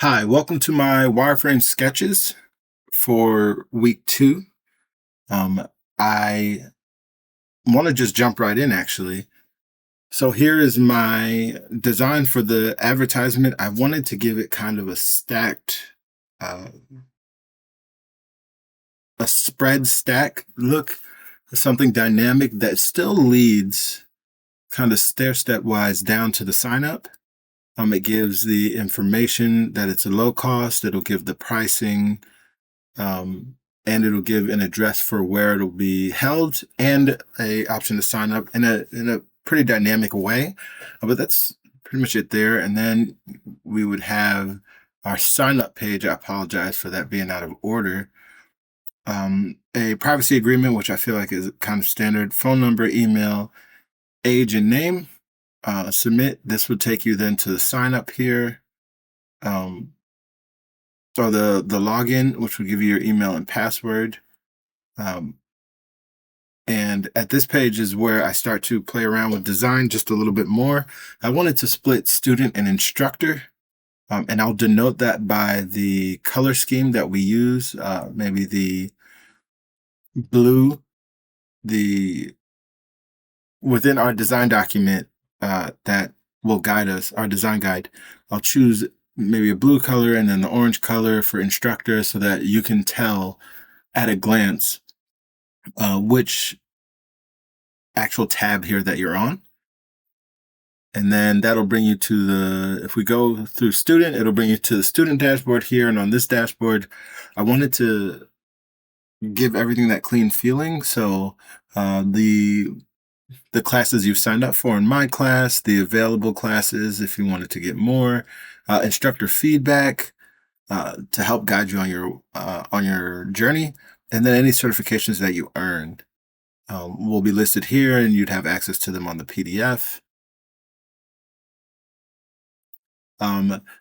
Hi, welcome to my wireframe sketches for week 2. I want to just jump right in actually. So here is my design for the advertisement. I wanted to give it kind of uh, a spread stack look, something dynamic that still leads kind of stair step wise down to the sign up. It gives the information that it's a low cost. It'll give the pricing, um, and it'll give an address for where it'll be held and a option to sign up in a pretty dynamic way. But that's pretty much it there. And then we would have our sign up page. I apologize for that being out of order. A privacy agreement, which I feel like is kind of standard. Phone number, email, age, and name. Submit. This would take you then to the sign up here. Um, so the login, which will give you your email and password. Um, and at this page is where I start to play around with design just a little bit more. I wanted to split student and instructor, and I'll denote that by the color scheme that we use, maybe the blue, the within our design document that will guide us, our design guide. I'll choose maybe a blue color and then the orange color for instructor so that you can tell at a glance which actual tab here that you're on. And then that'll bring you to if we go through student, it'll bring you to the student dashboard here. And on this dashboard, I wanted to give everything that clean feeling. So the classes you've signed up for in my class, the available classes if you wanted to get more, instructor feedback to help guide you on your journey, and then any certifications that you earned will be listed here, and you'd have access to them on the PDF.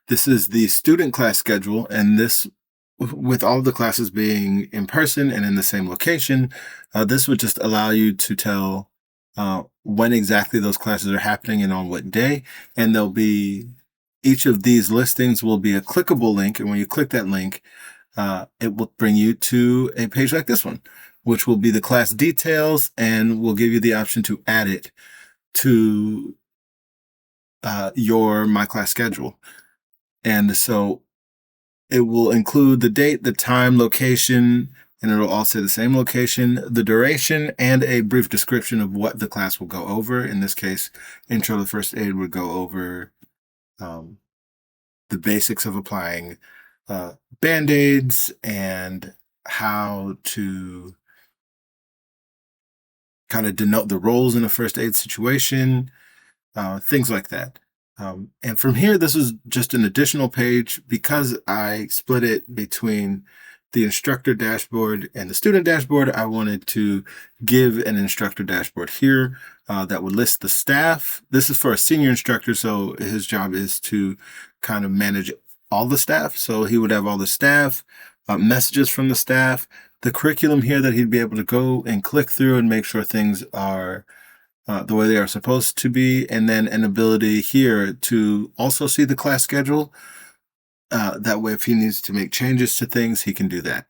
This is the student class schedule, and this, with all the classes being in person and in the same location, this would just allow you to tell when exactly those classes are happening and on what day. And each of these listings will be a clickable link. And when you click that link, it will bring you to a page like this one, which will be the class details and will give you the option to add it to your My Class schedule. And so it will include the date, the time, location, and it'll all say the same location, the duration, and a brief description of what the class will go over. In this case, Intro to First Aid would go over the basics of applying Band-Aids and how to kind of denote the roles in a first aid situation, things like that. And from here, this is just an additional page because I split it between the instructor dashboard and the student dashboard. I wanted to give an instructor dashboard here that would list the staff. This is for a senior instructor, so his job is to kind of manage all the staff. So he would have all the staff, messages from the staff, the curriculum here that he'd be able to go and click through and make sure things are the way they are supposed to be, and then an ability here to also see the class schedule. That way, if he needs to make changes to things, he can do that.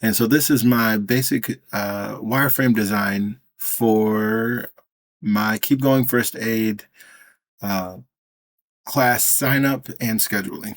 And so this is my basic wireframe design for my Keep Going First Aid class sign up and scheduling.